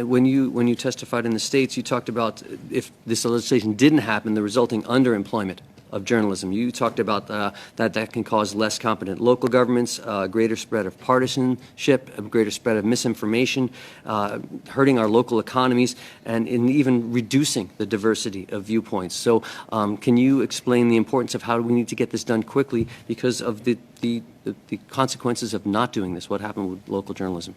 When you testified in the States, you talked about if this legislation didn't happen, the resulting underemployment of journalism. You talked about that can cause less competent local governments, a greater spread of partisanship, a greater spread of misinformation, hurting our local economies, and in even reducing the diversity of viewpoints. So can you explain the importance of how we need to get this done quickly because of the consequences of not doing this? What happened with local journalism?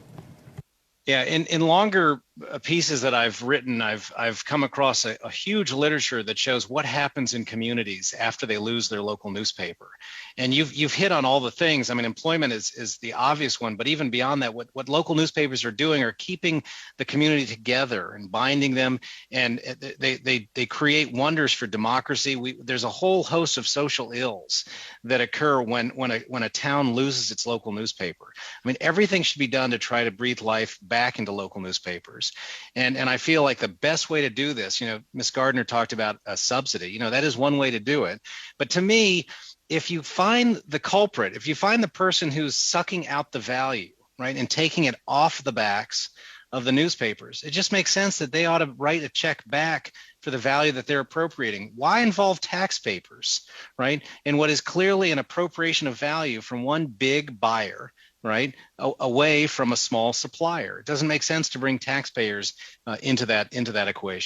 Yeah, in longer pieces that I've written, I've come across a huge literature that shows what happens in communities after they lose their local newspaper. And you've hit on all the things. I mean, employment is the obvious one, but even beyond that, what local newspapers are doing are keeping the community together and binding them, and they create wonders for democracy. There's a whole host of social ills that occur when a town loses its local newspaper. I mean, everything should be done to try to breathe life back into local newspapers. And I feel like the best way to do this, Ms. Gardner talked about a subsidy, that is one way to do it. But to me, if you find the culprit, if you find the person who's sucking out the value, right, and taking it off the backs of the newspapers, it just makes sense that they ought to write a check back for the value that they're appropriating. Why involve taxpayers, right, in what is clearly an appropriation of value from one big buyer, right, away from a small supplier? It doesn't make sense to bring taxpayers into that equation.